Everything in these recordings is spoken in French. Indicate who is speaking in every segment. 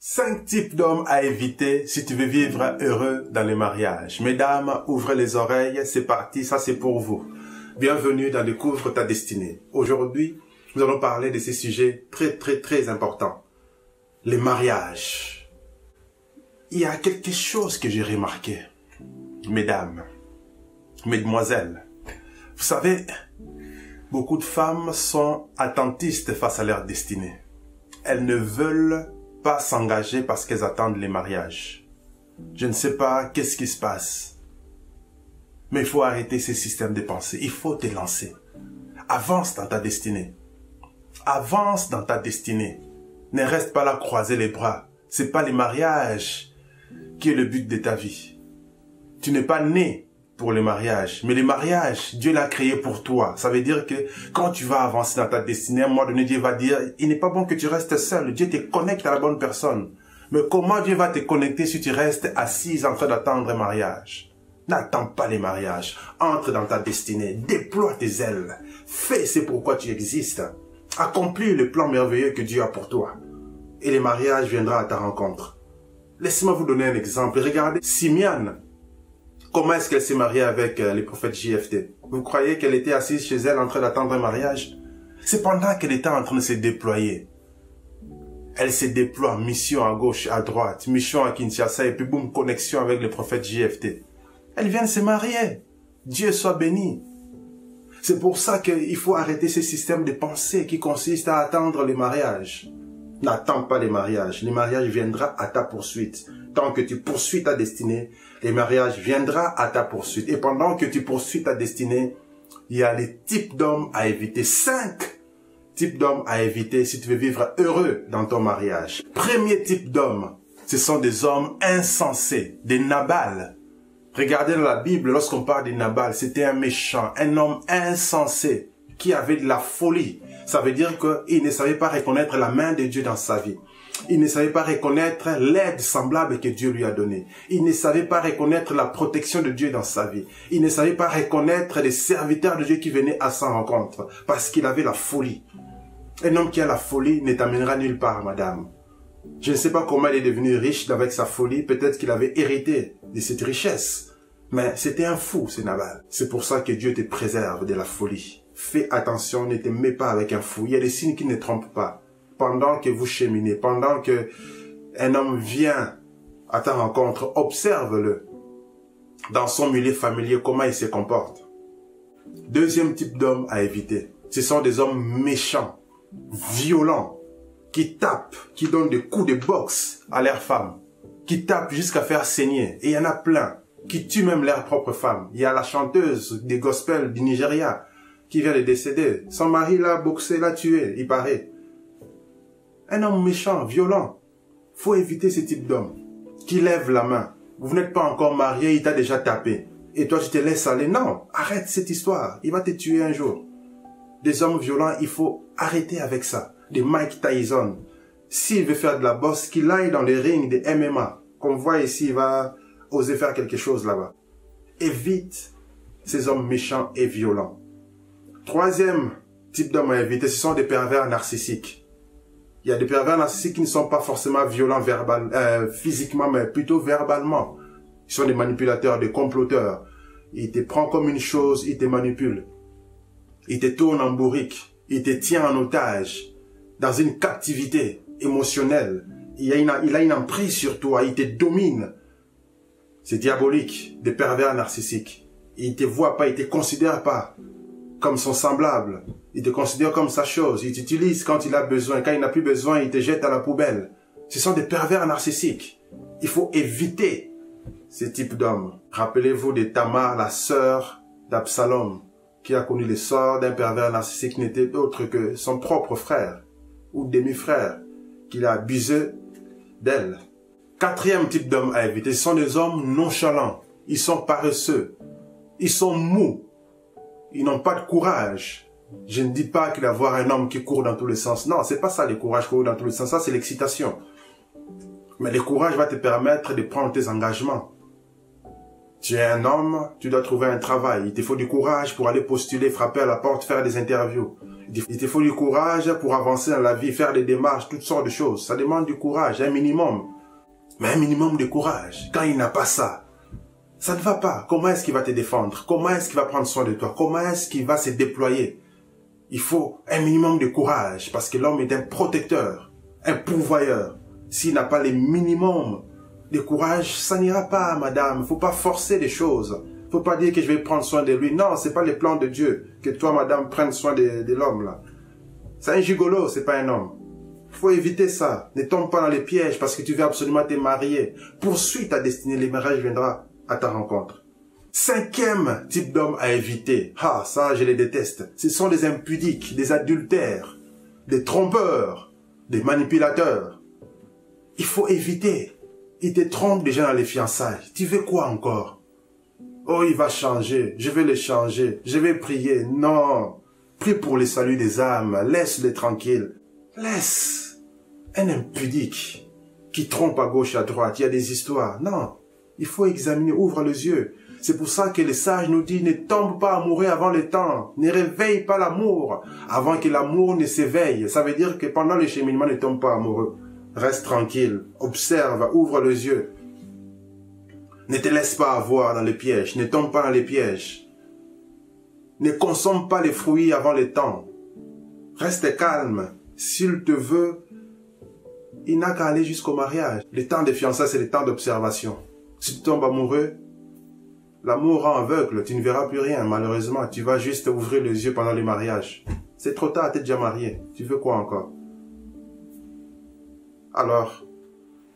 Speaker 1: 5 types d'hommes à éviter si tu veux vivre heureux dans les mariages. Mesdames, ouvrez les oreilles, c'est parti, ça c'est pour vous. Bienvenue dans Découvre ta destinée. Aujourd'hui, nous allons parler de ces sujets très importants. Les mariages. Il y a quelque chose que j'ai remarqué. Mesdames, mesdemoiselles, vous savez, beaucoup de femmes sont attentistes face à leur destinée. Elles ne veulent pas s'engager parce qu'elles attendent les mariages. Je ne sais pas qu'est-ce qui se passe. Mais il faut arrêter ces systèmes de pensée. Il faut te lancer. Avance dans ta destinée. Avance dans ta destinée. Ne reste pas là croiser les bras. C'est pas les mariages qui est le but de ta vie. Tu n'es pas né pour les mariages. Mais les mariages, Dieu l'a créé pour toi. Ça veut dire que quand tu vas avancer dans ta destinée, à un moment donné, Dieu va dire, il n'est pas bon que tu restes seul. Dieu te connecte à la bonne personne. Mais comment Dieu va te connecter si tu restes assise en train d'attendre un mariage? N'attends pas les mariages. Entre dans ta destinée. Déploie tes ailes. Fais ce pourquoi tu existes. Accomplis le plan merveilleux que Dieu a pour toi. Et les mariages viendront à ta rencontre. Laissez-moi vous donner un exemple. Regardez Simeon. Comment est-ce qu'elle s'est mariée avec les prophètes JFT? Vous croyez qu'elle était assise chez elle en train d'attendre un mariage? C'est pendant qu'elle était en train de se déployer. Elle se déploie, mission à gauche, à droite, mission à Kinshasa, et puis boum, connexion avec les prophètes JFT. Elle vient de se marier. Dieu soit béni. C'est pour ça qu'il faut arrêter ce système de pensée qui consiste à attendre les mariages. N'attends pas les mariages. Les mariages viendront à ta poursuite. Tant que tu poursuis ta destinée, les mariages viendront à ta poursuite. Et pendant que tu poursuis ta destinée, il y a les types d'hommes à éviter. 5 types d'hommes à éviter si tu veux vivre heureux dans ton mariage. Premier type d'homme, ce sont des hommes insensés, des Nabal. Regardez dans la Bible, lorsqu'on parle de Nabal, c'était un méchant, un homme insensé qui avait de la folie. Ça veut dire qu'il ne savait pas reconnaître la main de Dieu dans sa vie. Il ne savait pas reconnaître l'aide semblable que Dieu lui a donnée. Il ne savait pas reconnaître la protection de Dieu dans sa vie. Il ne savait pas reconnaître les serviteurs de Dieu qui venaient à sa rencontre parce qu'il avait la folie. Un homme qui a la folie ne t'amènera nulle part, madame. Je ne sais pas comment il est devenu riche avec sa folie. Peut-être qu'il avait hérité de cette richesse. Mais c'était un fou, ce Nabal. C'est pour ça que Dieu te préserve de la folie. Fais attention, ne te mets pas avec un fou. Il y a des signes qui ne trompent pas. Pendant que vous cheminez, pendant que un homme vient à ta rencontre, observe-le. Dans son milieu familier, comment il se comporte. Deuxième type d'homme à éviter. Ce sont des hommes méchants, violents, qui tapent, qui donnent des coups de boxe à leurs femmes, qui tapent jusqu'à faire saigner. Et il y en a plein, qui tuent même leurs propres femmes. Il y a la chanteuse des gospels du Nigeria qui vient de décéder. Son mari l'a boxé, l'a tué, il paraît. Un homme méchant, violent. Faut éviter ce type d'homme qui lève la main. Vous n'êtes pas encore marié, il t'a déjà tapé. Et toi, tu te laisses aller. Non, arrête cette histoire. Il va te tuer un jour. Des hommes violents, il faut arrêter avec ça. Des Mike Tyson. S'il veut faire de la boxe, qu'il aille dans les rings de MMA. Qu'on voit ici, il va oser faire quelque chose là-bas. Évite ces hommes méchants et violents. Troisième type d'homme à éviter, ce sont des pervers narcissiques. Il y a des pervers narcissiques qui ne sont pas forcément violents physiquement, mais plutôt verbalement. Ils sont des manipulateurs, des comploteurs. Ils te prennent comme une chose, ils te manipulent. Ils te tournent en bourrique. Ils te tiennent en otage. Dans une captivité émotionnelle. Il a une emprise sur toi. Il te domine. C'est diabolique. Des pervers narcissiques. Ils ne te voient pas, ils ne te considèrent pas comme son semblable. Il te considère comme sa chose. Il t'utilise quand il a besoin. Quand il n'a plus besoin, il te jette à la poubelle. Ce sont des pervers narcissiques. Il faut éviter ce type d'hommes. Rappelez-vous de Tamar, la sœur d'Absalom, qui a connu le sort d'un pervers narcissique qui n'était autre que son propre frère ou demi-frère, qu'il a abusé d'elle. Quatrième type d'homme à éviter, ce sont des hommes nonchalants. Ils sont paresseux. Ils sont mous. Ils n'ont pas de courage. Je ne dis pas qu'il va y avoir un homme qui court dans tous les sens. Non, c'est pas ça le courage, courir dans tous les sens. Ça, c'est l'excitation. Mais le courage va te permettre de prendre tes engagements. Tu es un homme, tu dois trouver un travail. Il te faut du courage pour aller postuler, frapper à la porte, faire des interviews. Il te faut du courage pour avancer dans la vie, faire des démarches, toutes sortes de choses. Ça demande du courage, un minimum. Mais un minimum de courage. Quand il n'a pas ça, ça ne va pas. Comment est-ce qu'il va te défendre? Comment est-ce qu'il va prendre soin de toi? Comment est-ce qu'il va se déployer? Il faut un minimum de courage parce que l'homme est un protecteur, un pourvoyeur. S'il n'a pas le minimum de courage, ça n'ira pas, madame. Il ne faut pas forcer les choses. Il ne faut pas dire que je vais prendre soin de lui. Non, ce n'est pas le plan de Dieu que toi, madame, prennes soin de l'homme là. C'est un gigolo, c'est pas un homme. Il faut éviter ça. Ne tombe pas dans les pièges parce que tu veux absolument te marier. Poursuis ta destinée, le mariage viendra à ta rencontre. 5e type d'homme à éviter. Ah, ça, je les déteste. Ce sont des impudiques, des adultères, des trompeurs, des manipulateurs. Il faut éviter. Ils te trompent déjà dans les fiançailles. Tu veux quoi encore? Oh, il va changer. Je vais le changer. Je vais prier. Non. Prie pour le salut des âmes. Laisse-les tranquilles. Laisse. Un impudique qui trompe à gauche, à droite. Il y a des histoires. Non. Il faut examiner. Ouvre les yeux. C'est pour ça que les sages nous disent ne tombe pas amoureux avant le temps. Ne réveille pas l'amour avant que l'amour ne s'éveille. Ça veut dire que pendant le cheminement, ne tombe pas amoureux. Reste tranquille, observe, ouvre les yeux. Ne te laisse pas avoir dans les pièges, ne tombe pas dans les pièges. Ne consomme pas les fruits avant le temps. Reste calme. S'il te veut, il n'a qu'à aller jusqu'au mariage. Le temps de fiançailles, c'est le temps d'observation. Si tu tombes amoureux, l'amour rend aveugle, tu ne verras plus rien, malheureusement. Tu vas juste ouvrir les yeux pendant le mariage. C'est trop tard, tu es déjà marié. Tu veux quoi encore? Alors,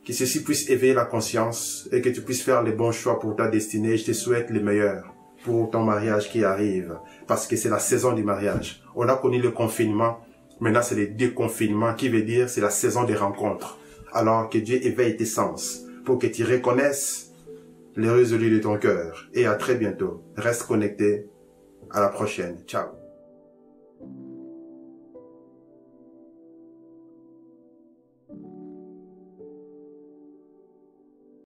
Speaker 1: que ceci puisse éveiller la conscience et que tu puisses faire les bons choix pour ta destinée. Je te souhaite le meilleur pour ton mariage qui arrive, parce que c'est la saison du mariage. On a connu le confinement, maintenant c'est le déconfinement, qui veut dire c'est la saison des rencontres. Alors que Dieu éveille tes sens pour que tu reconnaisses les résolus de ton cœur. Et à très bientôt. Reste connecté. À la prochaine. Ciao.